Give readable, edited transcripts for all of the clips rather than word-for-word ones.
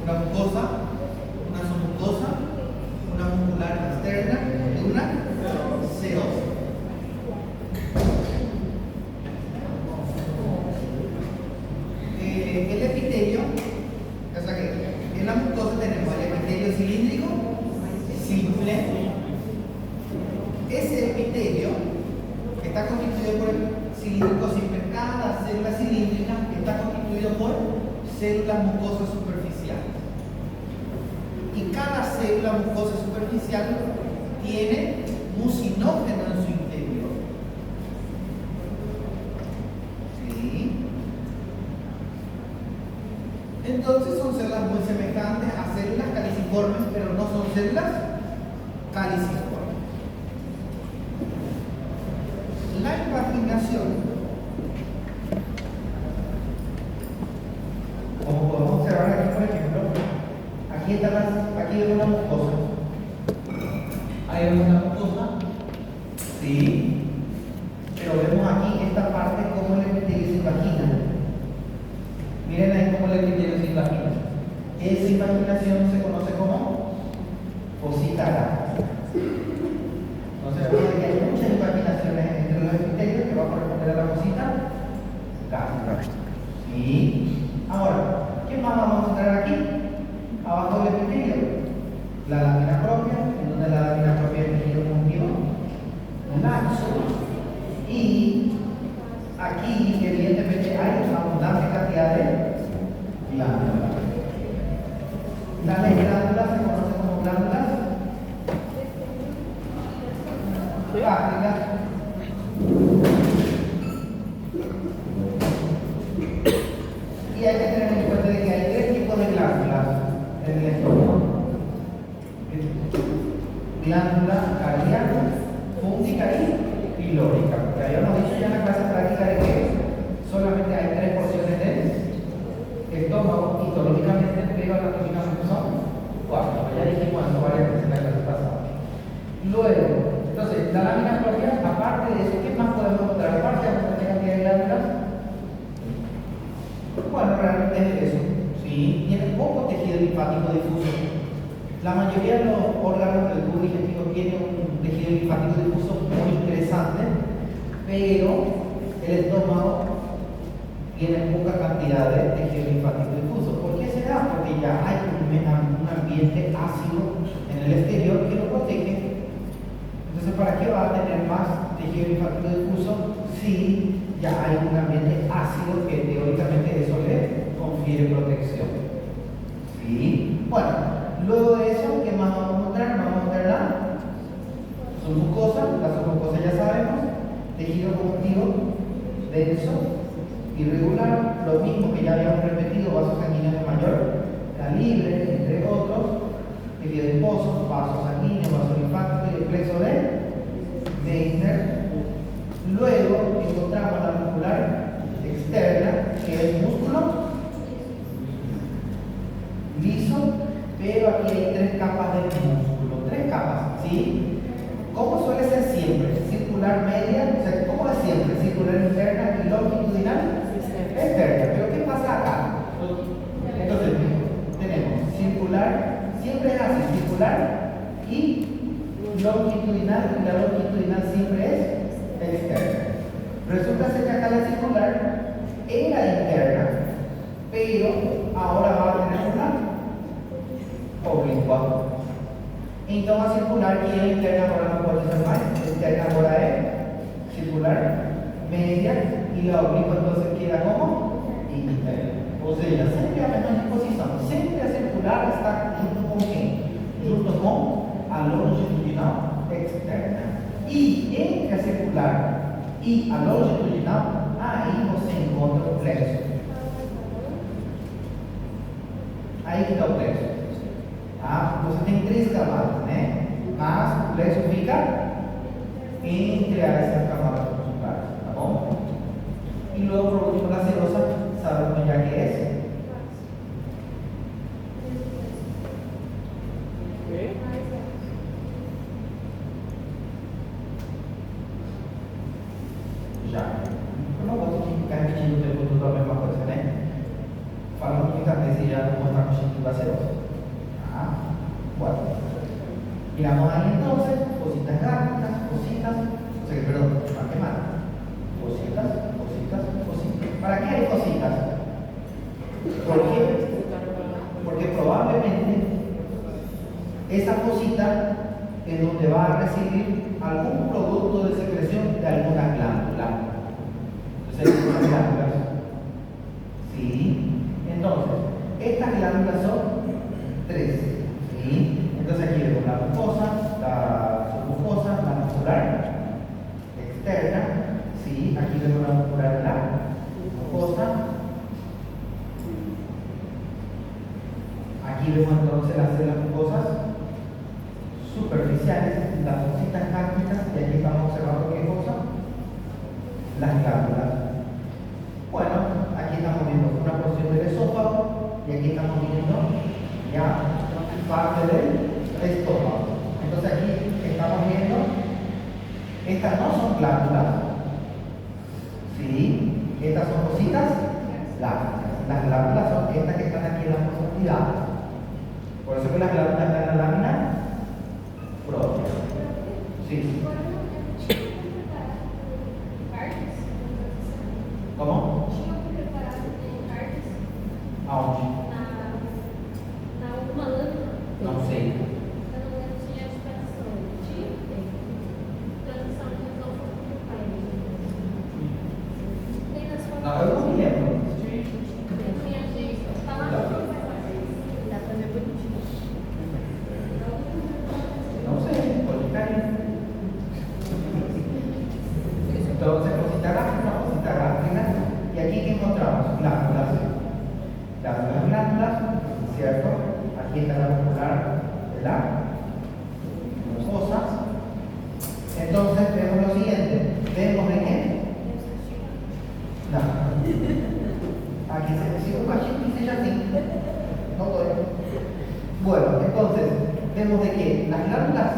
Una mucosa, una submucosa, una muscular externa y una serosa. El epitelio, o sea que en la mucosa tenemos el epitelio cilíndrico simple. Ese epitelio está constituido por el cilíndrico simple. Cada célula cilíndrica está constituido por células mucosas superficiales. Y cada célula mucosa superficial tiene mucinógeno en su interior. ¿Sí? Entonces son células muy semejantes a células caliciformes, pero no son células caliciformes. La impaginación, como podemos observar aquí, por ejemplo, aquí hay una mucosa. Hay una mucosa, sí, pero vemos aquí esta parte como el epitelio se impagina. Miren ahí cómo el epitelio se impagina. Esa impaginación se conoce como fosita gástrica. Entonces vemos que hay muchas impaginaciones entre los epitelios que va a corresponder a la fosita gástrica. ¿Sí? Ahora, ¿qué más vamos a encontrar aquí? Abajo del epitelio, la lámina propia, en donde la lámina propia es tejido conjuntivo laxo, y aquí evidentemente hay abundante cantidad de glándulas. Las glándulas se conocen como glándulas gástricas. Y hay que tener en cuenta de que hay tres tipos de glándulas en el estómago: glándula cardíaca, fúngica y pilórica. Porque habíamos dicho ya en la clase práctica de que solamente hay tres porciones del estómago, histológicamente, pero anatómicamente son cuatro. Ya dijimos eso varias veces en la clase pasada. Luego, entonces, la lámina propia, aparte de eso, ¿qué más podemos encontrar? Aparte de esta cantidad de glándulas, bueno, realmente es eso, ¿sí? Tiene poco tejido linfático difuso. La mayoría de los órganos del tubo digestivo tienen un tejido linfático difuso muy interesante, pero el estómago tiene poca cantidad de tejido linfático difuso. ¿Por qué se da? Porque ya hay un ambiente ácido en el exterior que lo protege. Entonces, ¿para qué va a tener más tejido linfático difuso si ya hay un ambiente ácido que teóricamente eso le confiere protección? ¿Sí? Bueno, luego de eso, ¿qué más vamos a encontrar? Vamos a encontrar la submucosa. La submucosa ya sabemos, tejido conjuntivo denso, irregular, lo mismo que ya habíamos repetido, vasos sanguíneos de mayor calibre, entre otros, tejido adiposo, vasos sanguíneos, vasos linfáticos y el plexo de Meissner. Luego encontramos la muscular externa, que es músculo liso, pero aquí hay tres capas de músculo, tres capas, ¿sí? ¿Cómo suele ser siempre? Circular media, o sea, ¿cómo es siempre? Circular interna y longitudinal externa. ¿Pero qué pasa acá? Entonces, tenemos circular, siempre es así, circular y longitudinal, y la longitudinal siempre es externa. Resulta ser que acá la circular era interna, pero ahora va a tener una oblicua. Entonces, a circular y la interna ahora no puede ser más, interna ahora es circular media y la oblicua entonces queda como interna. O sea, siempre a la misma disposición, siempre a circular está junto con qué? Junto con a longitudinal externa. Y entre a circular y a longitudinal, ahí você encontra o plexo. Aí que está o plexo. Tá? Você tem três camadas, né? Mas o plexo fica entre essas camadas musculares, tá bom? E logo, por último, la serosa, sabemos ya que es. Ya. Como você que ficar repetindo o tempo todo a mesma coisa, né? Falando muita vez e já não está conseguindo gaseosa. Ah, bueno. Miramos ahí entonces, cositas gráficas, cositas, o sea, perdón, matemáticas. Cositas, cositas, cositas. ¿Para qué hay cositas? Porque probablemente esa cosita es donde va a recibir algún producto de secreción de alguna glándula. Entonces, algunas glándulas. ¿Sí? Entonces, estas glándulas son 3. ¿Sí? Entonces aquí vemos la mucosa, la submucosa, la muscular externa. ¿Sí? Aquí vemos la muscular de la mucosa. Aquí vemos entonces las células mucosas superficiales, las cositas cácticas, y aquí estamos observando qué cosa, las glándulas. Bueno, aquí estamos viendo una porción del esófago y aquí estamos viendo ya parte del estómago. Entonces aquí estamos viendo, estas no son glándulas, ¿sí? Estas son cositas lácticas. Las glándulas son estas que están aquí en las profundidades. Por eso que las glándulas están en la lámina propia. Sí. ¿Cómo? Aonde? Não sei. Não, eu não me lembro. Não sei, pode cair. Entonces, cosita gráfica, y aquí que encontramos glándulas, las glándulas, ¿cierto? Aquí está la muscular de la mucosa. Entonces, vemos lo siguiente, vemos de qué. No. Aquí se un cachito y se así. No doy. Bueno, entonces, vemos de que las glándulas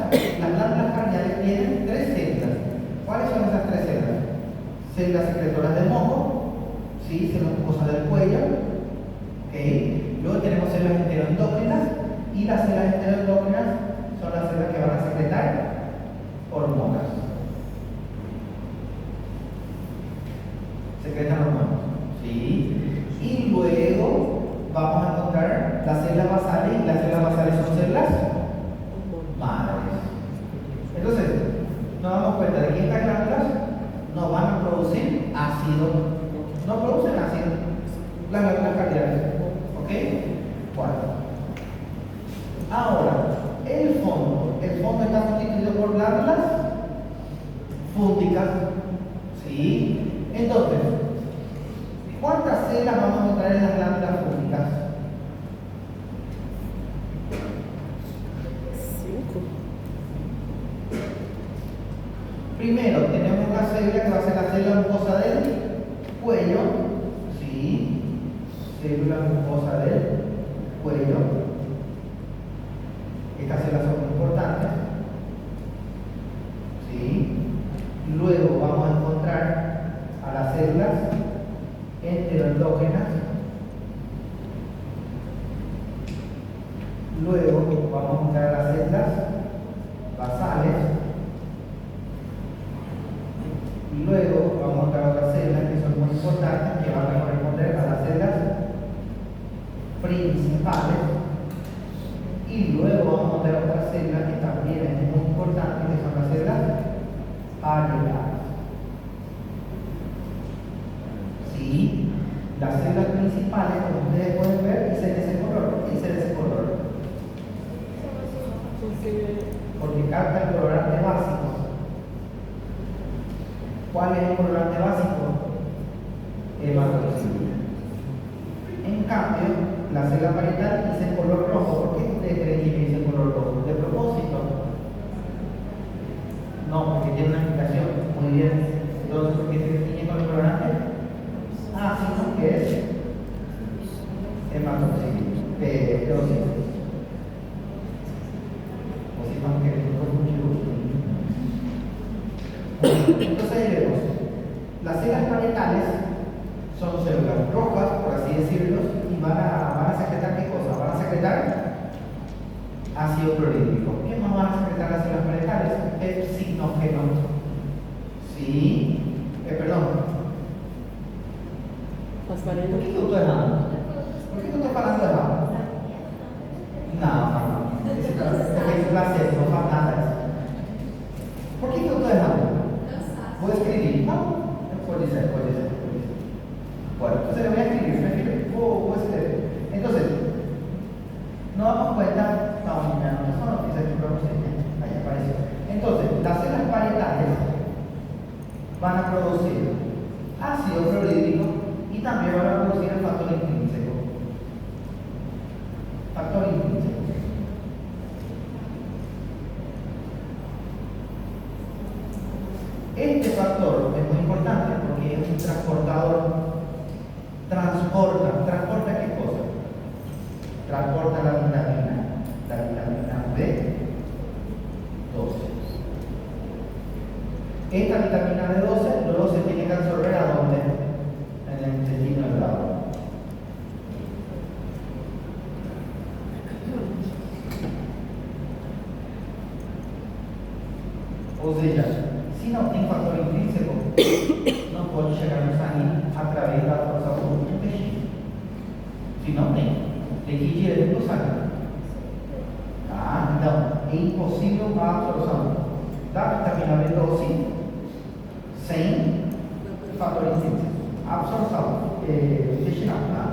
craneales tienen 3 células. ¿Cuáles son esas 3 células? Células secretoras del moco, ¿sí? Células mucosas del cuello, ¿okay? Luego tenemos células enteroendócrinas, y las células enteroendócrinas son las células que van a secretar hormonas. Secretan hormonas, ¿sí? Y luego vamos a encontrar las células basales, y las células basales son células madres. Entonces, nos damos cuenta de que estas glándulas no van a producir ácido, no producen ácido, las glándulas cardíacas, ¿ok? Bueno, ahora, el fondo está constituido por glándulas fúngicas, ¿sí? Entonces, ¿cuántas células vamos a encontrar en las glándulas fúngicas? 5. Primero, tenemos una célula que va a ser la célula mucosa del cuello, ¿sí? Célula mucosa del cuello. Estas células son muy importantes, ¿sí? Luego vamos a encontrar a las células enteroendógenas. Luego vamos a encontrar a las células basales. Y luego vamos a encontrar otras células que son muy importantes, que van a corresponder a las células principales. Y luego vamos a encontrar otras células que también es muy importante, que son las células alveolares. ¿Sí? Las células principales, como ustedes pueden ver, dicen ese color. ¿Por qué dicen ese color? Porque capta el colorante básico. ¿Cuál es el colorante básico? Hematoxilina. En cambio, la célula parietal dice color rojo. ¿Por qué ustedes creen que dice color rojo? ¿De propósito? No, porque tiene una explicación. Muy bien. Entonces, ¿por qué se tiñe con el colorante? Ah, sí, ¿no? ¿Qué es? Hematoxilina. O si no, que es mucho. Entonces ahí vemos Las células parietales son células rojas, por así decirlo, y van a secretar ¿qué cosa? Van a secretar ácido clorhídrico. ¿Qué más van a secretar las células parietales? Pepsinógeno. ¿Sí? Perdón. ¿Por qué tú estás hablando? ¿Por qué tú estás hablando de agua? No. Porque es placer, no pasa nada. ¿Por qué tú estás hablando? Voy a escribir. No, puede ser. Bueno, entonces le voy a escribir. Voy a escribir. Entonces, nos damos cuenta. No, son noticias que producen. Ahí apareció. Entonces, las células parietales van a producir ácido clorhídrico y también van a producir el factor intrínseco. Este factor es muy importante porque es un transportador. ¿Transporta qué cosa? Transporta la vitamina B12. Esta vitamina B12 luego se tiene que absorber ¿a dónde? En el intestino delgado. O sea, si no tem fator intrínseco, não pode chegar no sangue através da absorção do intestino. Se não tem que ir direto para o sangue. Tá? Então, é impossível a absorção da vitamina B12 sem fator intrínseco. A absorção intestinal. Tá?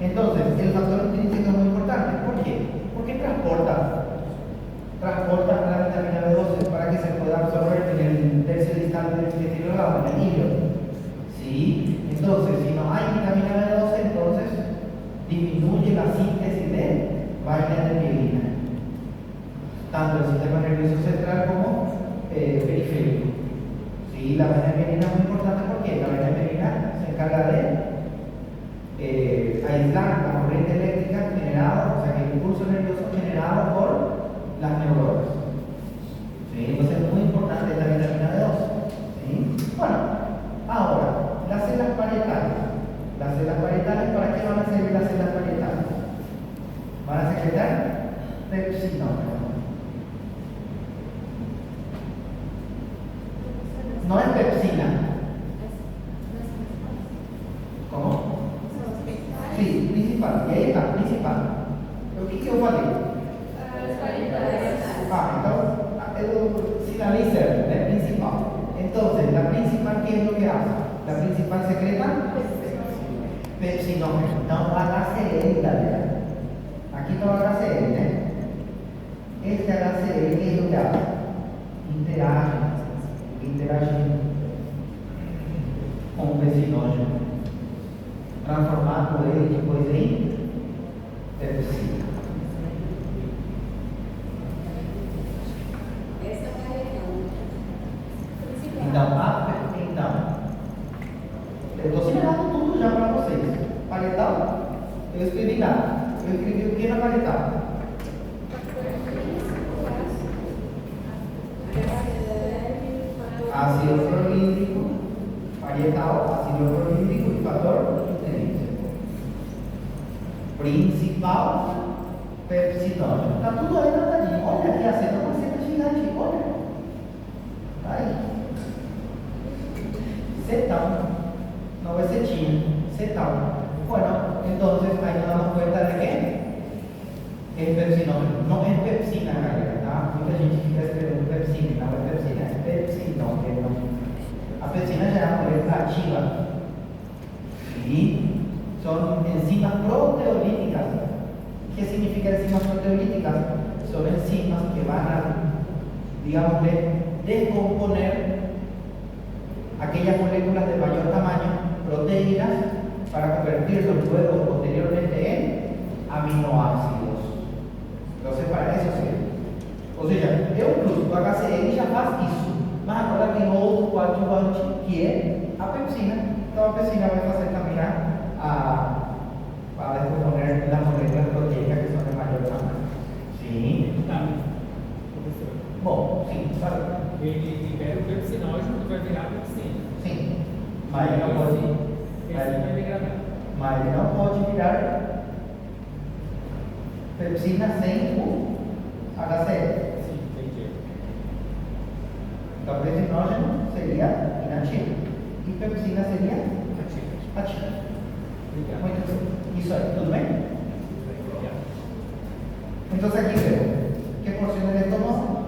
Entonces, el factor intrínseco es muy importante. ¿Por qué? Porque transporta la vitamina B12 para que se pueda absorber en el tercio distal del intestino delgado, en el hilo. ¿Sí? Entonces, si no hay vitamina B12, entonces disminuye la síntesis de vaina de mielina, tanto el sistema nervioso central como periférico. ¿Sí? La vaina de mielina es muy importante porque la vaina de mielina se encarga de aislar la corriente eléctrica generada, o sea que el impulso nervioso generado por las neuronas. ¿Sí? Entonces es muy importante la vitamina B12. ¿Sí? Bueno, ahora, las células parietales. Las células parietales, ¿para qué van a servir las células parietales? Van a secretar pepsinógeno. No es pepsina. ¿Cómo? Sí, principal. Y ahí está, principal. ¿Pero qué quiero decir? Entonces, sinaliza, es principal. Entonces, la principal, ¿qué es lo que hace? La principal secreta pepsinógeno. Então, HCl, galera. Aqui está o HCl, né? Este HCl, ¿qué es lo que hace? Interage com o pepsinógeno, transformando ele depois em pepsina. Eu estou assinando tudo já para vocês. Parietal, eu escrevi lá. Eu escrevi o que na parietal? Ácido clorhídrico, parietal, ácido clorhídrico e fator intrínseco. Principal, pepsinógeno. Está tudo aí anotadinho. Olha aqui a cena, uma cena gigante. Olha. Está aí. Cetão. No cetina, cetal. Bueno, entonces ahí nos damos cuenta de que es pepsinógeno. No es pepsina, galera, ¿tá? Mucha gente fica escrevendo pepsina, não é pepsina, é pepsinógeno. A pepsina já é uma molécula ativa. Y son enzimas proteolíticas. ¿Qué significa enzimas proteolíticas? Son enzimas que van a, digamos, descomponer aquellas moléculas de mayor tamaño, proteínas, para convertirlos luego posteriormente en aminoácidos. Entonces, para eso sirve. Ou seja, eu uso o HCl já faz isso. Mas agora tem outro coadjuvante que é a pepsina. Então a pepsina vai fazer também para descomponer las moléculas proteicas que son de mayor tamaño. ¿Sí? Bom, sim, sabe? Ele libera o pepsinógeno que vai virar pepsina. Sim. Mas ele não pode. Pepsina vai degradar. Mas ele não pode virar pepsina sem o HCl. Sim, entendi. Então, pepsinógeno seria inativo e pepsina seria Ativo. ativa. Obrigado. Muito bem. Isso aí, tudo bem? Obrigado. Entonces aquí vemos qué porción del estómago.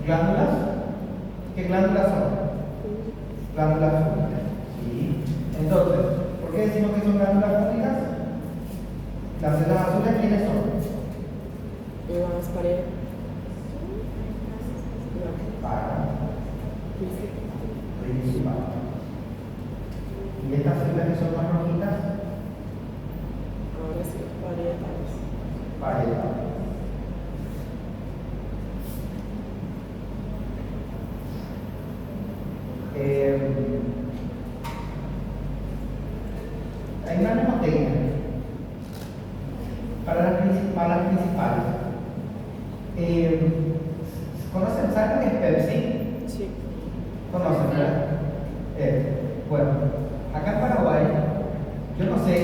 Glándulas. ¿Qué glándulas son? Glándulas fúngicas. ¿Sí? Entonces, ¿por qué decimos que son glándulas fúngicas? Las células azules, ¿quiénes son? Las paredes. Para principal. Y estas células que son más rojitas, Ahora sí, parietales. parietales. Hay una mnemotecnia para las principales. ¿Conocen? ¿Saben qué es Pepsi? Sí. ¿Conocen, verdad? Bueno, acá en Paraguay, yo no sé,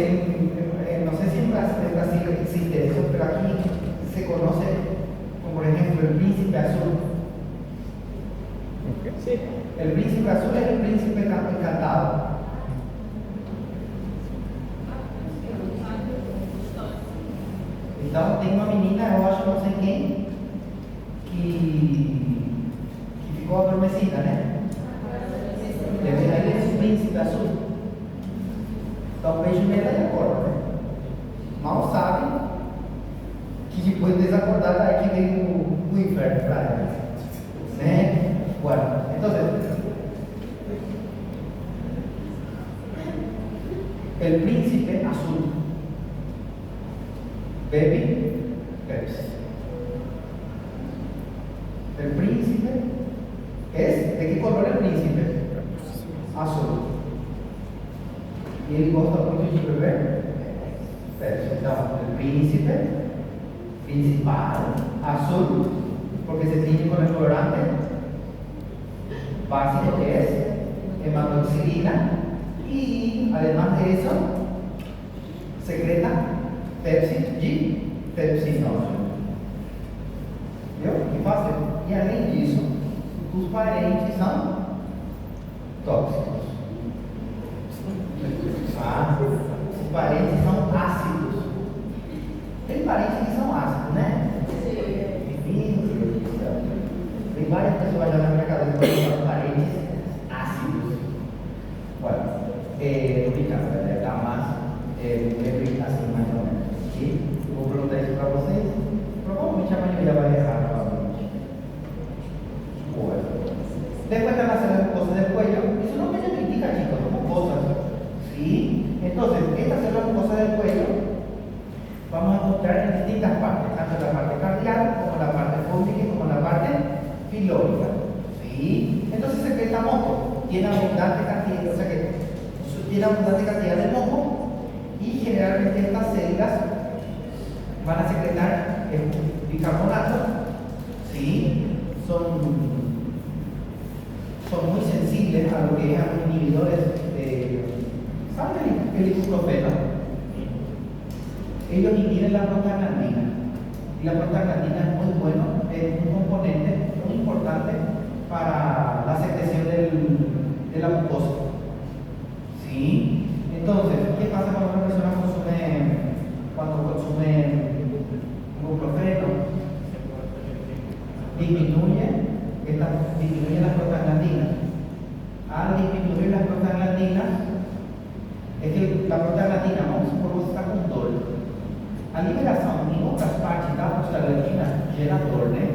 no sé si en Brasil existe eso, pero aquí se conoce como por ejemplo el príncipe azul. Sí. El príncipe azul es el príncipe encantado. Então tem uma menina, eu acho que não sei quem, que ficou adormecida, né? Ele é o príncipe azul. Então um beijo nela e acorda, né? Mal sabe que depois de desacordar aí que vem o inferno para ela, né? Bueno, entonces el príncipe azul. Baby Pepsi. El príncipe es, ¿de qué color es el príncipe? Azul. Y él gosta mucho de beber Pepsi. Entonces, el príncipe principal, azul, porque se tiñe con el colorante básico que es hematoxilina, y además de eso secreta Pepsi G, pepsinógeno. Viu? Que fácil. E além disso, os parentes são tóxicos. Os parentes são ácidos. Tem parentes que são ácidos, né? Sim. Tem várias pessoas já na minha cabeça que são parentes ácidos. Bueno, está más así más o menos. ¿Sí? Vou perguntar isso para vocês. Provavelmente a maioria vai errar novamente. Bueno. Después están las mucosas del cuello. Eso no me critica, chicos, son mucosas. ¿Sí? Entonces, estas células mucosas del cuello vamos a encontrar en distintas partes, tanto en la parte cardiac como en la parte pública como en la parte filórica. ¿Sí? Entonces secreta moco. Tiene abundante cantidad, o sea que tiene abundante cantidad de moco, y generalmente estas células van a secretar bicarbonato. ¿Sí? Son muy sensibles a lo que es a los inhibidores de, ¿saben el ibuprofeno? Ellos inhiben la prostaglandina, y la prostaglandina es muy bueno, es un componente muy importante para la secreción de la mucosa. ¿Sí? Entonces, ¿qué pasa cuando una persona consume ibuprofeno? Disminuye las prostaglandinas. Al disminuir las prostaglandinas, es que la prostaglandina, vamos a supor que está com dor. A liberação em outras partes da prostaglandina gera dor, né?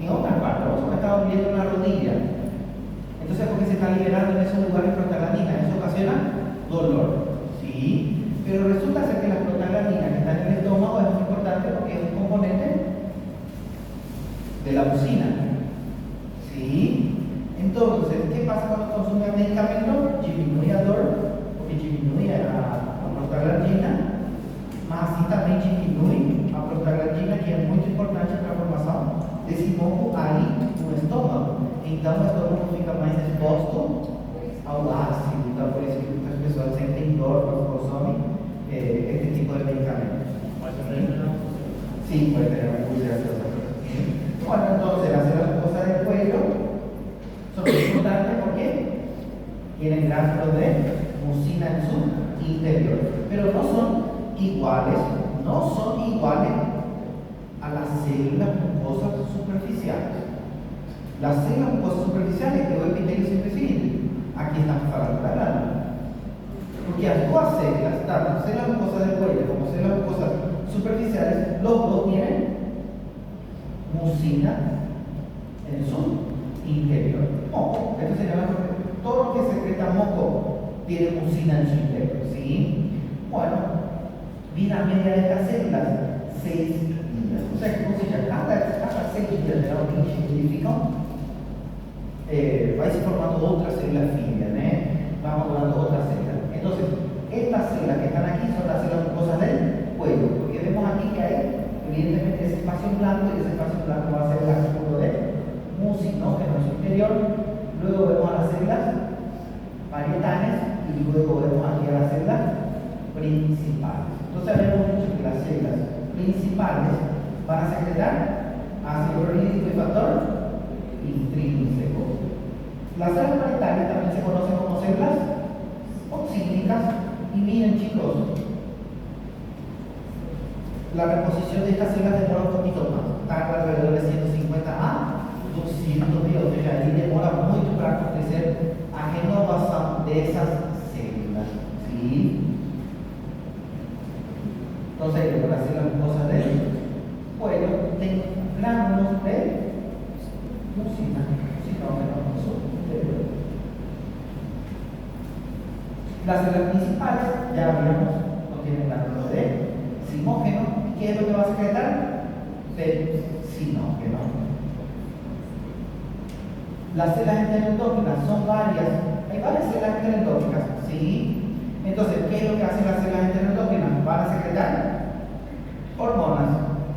Em outras partes, vamos supor que está doliendo na rodilla. Entonces, porque se está liberando en esos lugares prostaglandina, eso ocasiona dolor. ¿Sí? Pero resulta ser que la prostaglandina que está en el estómago es muy importante porque es un componente de la mucina. ¿Sí? Entonces, ¿qué pasa cuando consume el medicamento? Disminuye a dor, porque disminuye a prostaglandina, mas así también disminuye esse moco aí no estômago. Então, o estômago fica mais exposto ao ácido. Então, por isso que muitas pessoas sentem dor quando consomem este tipo de medicamentos. Sí, puede tener una úlcera. Bueno, entonces las células mucosas del cuello son muy importantes porque tienen gránulos de mucina en su interior, pero no son iguales a las células mucosas superficiales. Las células mucosas superficiales, que el epitelio siempre sigue, aquí están para la glándula. Porque las dos células, tanto células mucosas del cuello como células mucosas superficiales, los dos tienen mucina en su interior. Moco, esto se llama, todo lo que secreta moco tiene mucina en su interior, ¿sí? Bueno, vida media de estas células, 6 días. O sea, cada 6 días de la origen científica va se formando otras células filias, vamos dando otras células. Entonces, estas células que están aquí son las células mucosas del cuello, porque vemos aquí que hay evidentemente ese espacio blanco, y ese espacio blanco va a ser el acúmulo de mucinógeno en su interior. Luego vemos a las células parietales y luego vemos aquí a las células principales. Entonces habíamos dicho que las células principales van a secretar ácido clorhídrico y factor intrínseco. Las células parietales también se conocen como células oxídicas. Y miren, chicos, la reposición de estas células demora un poquito más, tarda alrededor de 150 a 200 días, o sea, ahí demora mucho para acontecer a renovación de esas células, ¿sí? Entonces, las células mucosas del cuello tienen gránulos de mucina, en su interior. Las células principales, ya vimos, no tienen gránulos de simógeno. ¿Qué es lo que va a secretar? Sinógeno. Las células enteroendógenas son varias. Hay varias células enteroendógenas, ¿sí? Entonces, ¿qué es lo que hacen las células enteroendógenas? Van a secretar hormonas.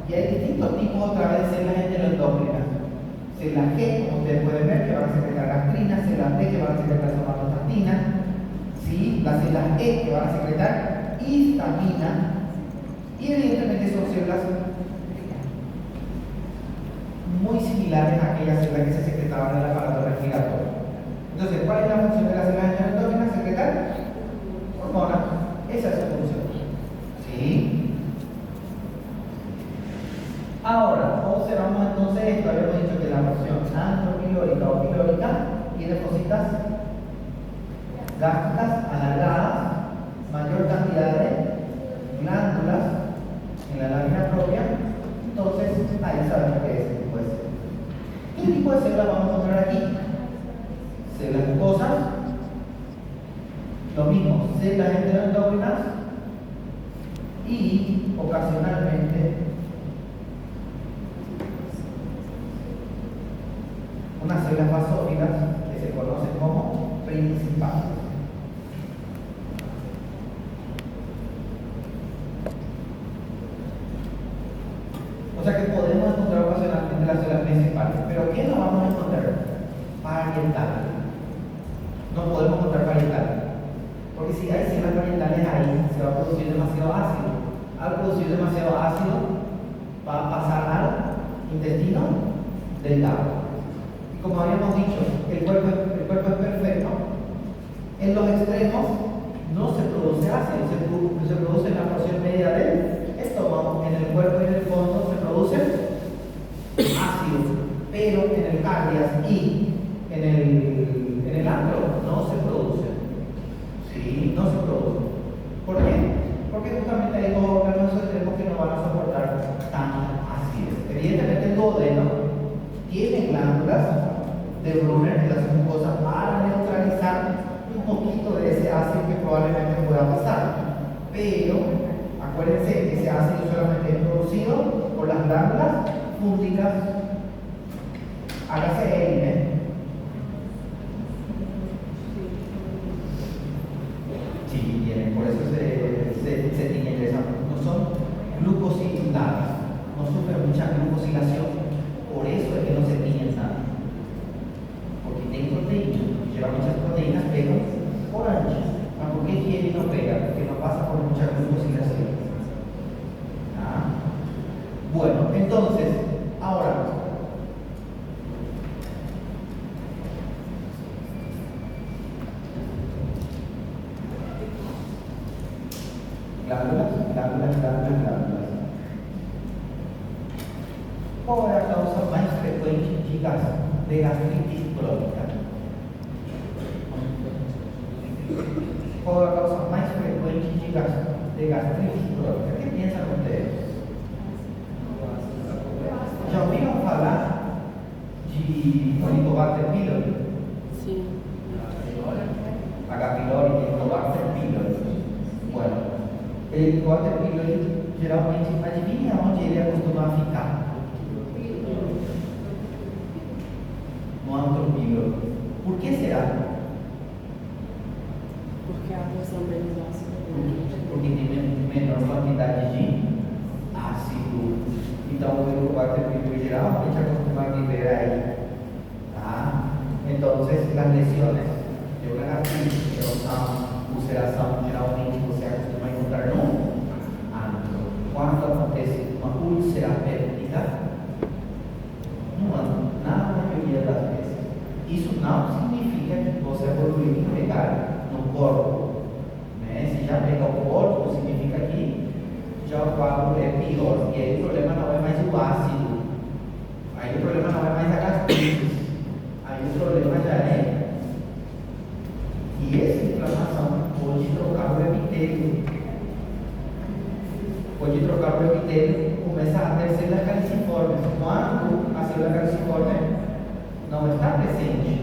Y hay distintos tipos otra vez de células enteroendógenas. Células G, como ustedes pueden ver, que van a secretar gastrina, células D, que van a secretar somatostatina, ¿sí? Las células E, que van a secretar histamina. Y evidentemente son células muy similares a aquellas células que se secretaban en el aparato respiratorio. Entonces, ¿cuál es la función de las células enteroendógenas? Secretar hormonas. Esa es su función, ¿sí? Ahora, observamos entonces esto. Habíamos dicho que la porción antropilórica o pilórica tiene fositas gástricas alargadas, mayor cantidad de glándulas en la lámina propia. Entonces, ahí sabemos que es este tipo de célula. ¿Qué tipo de células vamos a encontrar aquí? Células mucosas, lo mismo, células enteroendógenas y ocasionalmente unas células basófilas que se conocen como principales. O sea que podemos encontrar ocasionalmente las células principales. Pero ¿qué no vamos a encontrar? Parietales. No podemos encontrar parietales. Porque si hay células parietales ahí, se va a producir demasiado ácido. Al producir demasiado ácido, va a pasar al intestino delgado. Y como habíamos dicho, el cuerpo es perfecto. En los extremos no se produce ácido, se produce en la porción media del estómago. En el cuerpo y en el fondo se produce ácido, pero en el cardias y en el antro no se produce. Sí, no se produce. ¿Por qué? Porque justamente hay dos órganos extremos que no van a soportar tanta acidez. Evidentemente el duodeno tiene glándulas de Brunner, de las mucosas, para neutralizar un poquito de ese ácido que probablemente pueda pasar. Pero acuérdense que ese ácido solamente es producido por las glándulas fúngicas. Hágase él, Sí, tienen, por eso se tiñen de esa. No son glucosiladas, no sufren mucha glucosilación Por eso es que no se tiñen tanto. Porque tem proteína. Geralmente as proteínas pegam por antes. Mas por que ele não pega? Porque no pasa por mucha glucosilación. ¿Ah? Bueno, entonces, ahora, glándulas. ¿Cuál es la causa más frecuente de gastritis crónica? ¿Cuál es la causa más frecuente de gastritis crónica? ¿Qué piensan ustedes? ¿Ya oíron hablar de Helicobacter pylori? Sim. H. pylori e Helicobacter pylori. Bueno, el Helicobacter pylori geralmente, adivinha onde ele acostuma ficar? No antropíloro. Por que será? Porque a versão deles é ácida. Porque tem menor quantidade de ácido. Então, o Helicobacter pylori geralmente acostuma a viver aí. Tá? Então, as lesiones de uma gastrite, erosão, ulceração, geralmente você acostuma a encontrar no antro. Quando acontece uma úlcera péptica, no antro, na maioria das vezes. Isso não significa que você evoluiu em pegar no corpo. Né? Se já pega o corpo, significa que já o quadro é pior. E aí o problema não é mais o ácido. Aí o problema não é mais a gastrite. Aí o problema já é que essa inflamação pode trocar o epitélio. Pode trocar o epitélio, começar a ter células caliciformes. Quando a célula caliciforme não está presente,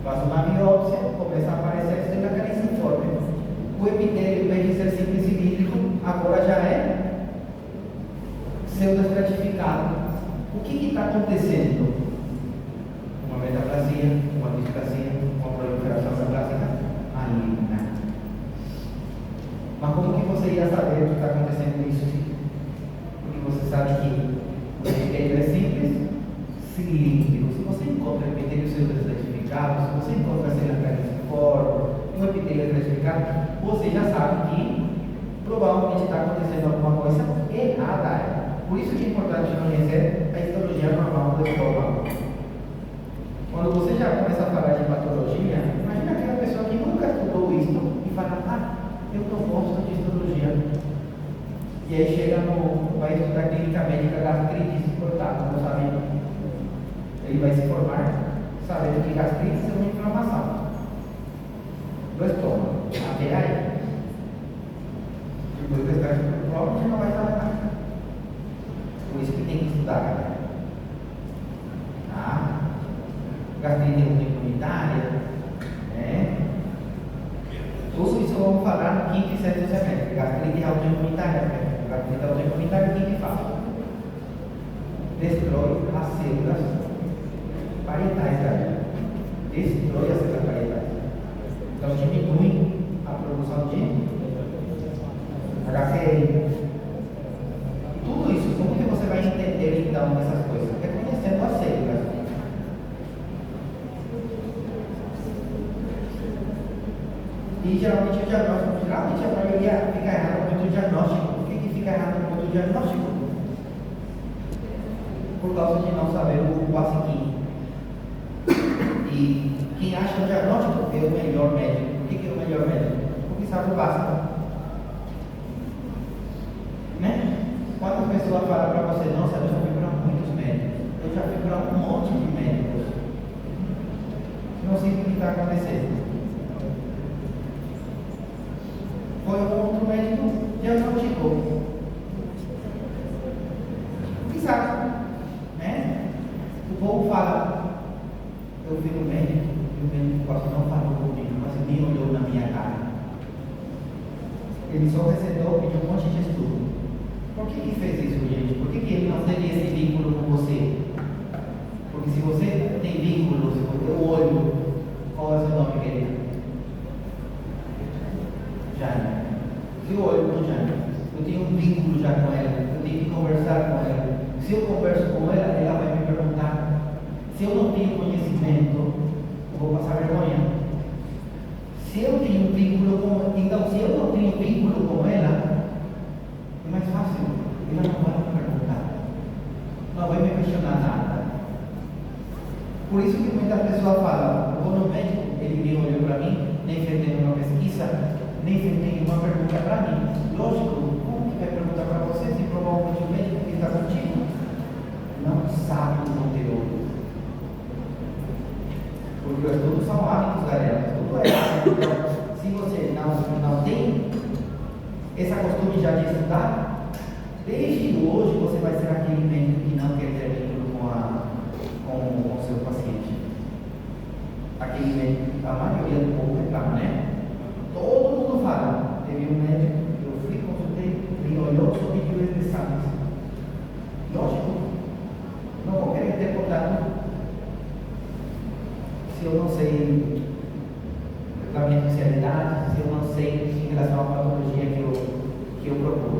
faz uma biópsia, começa a aparecer célula caliciforme. O epitélio, em vez de ser simples cilíndrico, agora já é pseudoestratificado. O que está acontecendo? Uma metaplasia, uma displasia, uma proliferação metaplásica maligna. Mas como que você ia saber o que está acontecendo isso? Porque você sabe que o epitélio é simples, cilíndrico. Se você encontra o epitélio pseudoestratificado, se você encontra a célula caliciforme, um epitélio estratificado, você já sabe que provavelmente está acontecendo alguma coisa errada. Por isso que é importante conhecer a histologia normal do estômago. Quando você já começa a falar de patologia, imagina aquela pessoa que nunca estudou isso e fala, eu não gosto de histologia. E aí chega vai estudar clínica médica gastrite, cortado, não sabe. Ele vai se formar sabendo que gastrite é uma inflamação do estômago. Até aí. Depois do gastrite, provavelmente não vai saber nada. Por isso que tem que estudar, galera. Tá? Gastrite autoimunitária, né? Tudo isso vamos falar no quinto e sexto semestre. Gastrite autoimunitária, gastrite autoimunitária, o que faz? Destrói as células parietais da vida. Destrói as células parietais. Então diminui a produção de HCl. Tudo isso, como que você vai entender então essas coisas? Reconhecendo as células. E geralmente o diagnóstico, a maioria fica errado no momento do diagnóstico. Por que fica errado no momento do diagnóstico? Por causa de não saber o basiquinho. E quem acha o diagnóstico é o melhor médico. Por que é o melhor médico? Porque sabe o básico. Né? Quantas pessoas falam para você, nossa, eu já fui para muitos médicos, eu já fui para um monte de médicos, não sei o que está acontecendo. Foi um outro médico diagnosticou. Exato. Né? O povo fala, eu fui no médico e o médico quase não falou comigo, mas nem olhou na minha cara. Ele só receitou, pediu um monte de estudo. Por que fez isso, gente? Por que ele não teve esse vínculo com você? Porque se você tem vínculo, se você tem o olho, qual é o seu nome, querido? Jane. Se o olho com Jane, eu tenho um vínculo já com ela, eu tenho que conversar com ela. Se eu converso com ela, ela vai me perguntar. Se eu não tenho conhecimento, eu vou passar vergonha. Se eu tenho um vínculo com, então, se eu não tenho vínculo com ela, é mais fácil. Ela não vai me perguntar, não vai me questionar nada. Por isso que muitas pessoas falam, eu vou no médico, ele nem olhou para mim, nem fez nenhuma pesquisa, nem fez nenhuma pergunta para mim. Lógico, como que vai perguntar para você se provavelmente o médico que está contigo não sabe o conteúdo? Porque os estudos são hábitos, galera. Tudo é hábito. Então, se você não tem essa costume já de estudar, desde hoje você vai ser aquele médico que não quer ter vínculo com o seu paciente. Aquele médico que a maioria do povo reclama, né? Todo mundo fala. Teve um médico, eu fui, consultei, ele olhou, só pediu esses exames. Lógico, não vou querer ter contato. Se eu não sei da minha especialidade, se eu não sei em relação à patologia que eu procuro.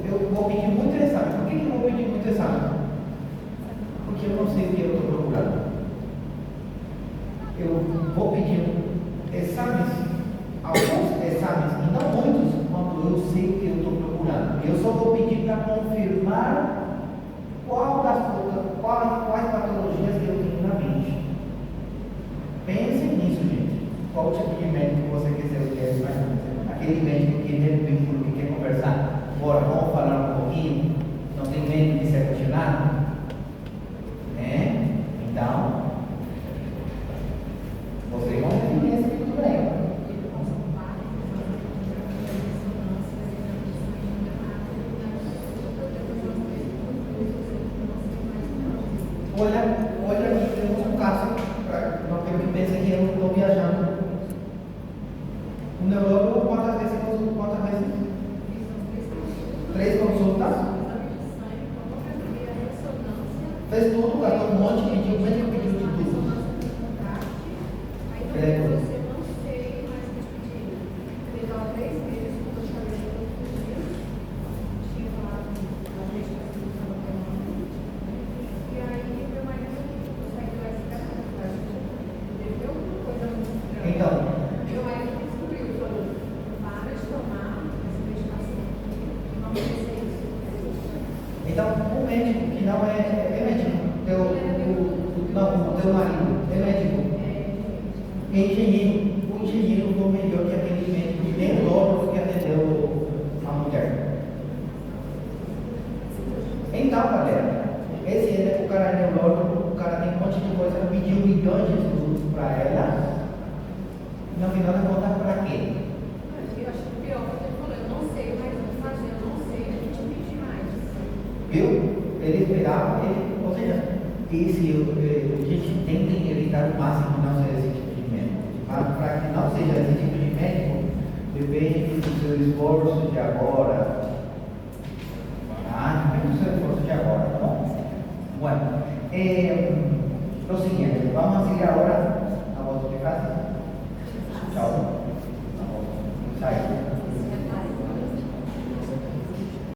Eu vou pedir muito exame. Por que eu vou pedir muito exame? Porque eu não sei o que eu estou procurando. Eu vou pedir exames, alguns exames, e não muitos, quando eu sei o que eu estou procurando. Eu só vou pedir para confirmar quais patologias que eu tenho na mente. Pensem nisso, gente. Qual o tipo de médico você quer ser? Aquele médico que tem vínculo, que quer conversar. Bora, vamos falar um pouquinho. Não tem medo de ser questionado? Então, vocês vão definir esse muito bem. Olha aqui, temos um caso. Não quero que pensem que eu estou viajando. O neurólogo, quantas vezes? 3 consultas. Fez tudo, gastou um monte, pediu, o médico pediu de tudo. Então, um médico que não é médico, o teu marido é médico, é engenheiro. O engenheiro foi melhor que aquele médico que nem logo que atendeu a mulher. Então, galera, o cara é neurólogo, o cara tem um monte de coisa, pediu milhões de estudos para ela, e no final da conta, para quê? Eu acho que pior, porque ele falou, eu não sei, mas eu vou fazer, eu não sei, a gente pede mais. Viu? Ele esperava, ou seja, a gente tenta evitar o máximo não ser esse tipo de médico. Mas para que não seja esse tipo de médico, depende do seu esforço de agora. Depende do seu esforço de agora, tá bom? Bueno, lo siguiente, vamos a seguir ahora a voz de frase. Chao.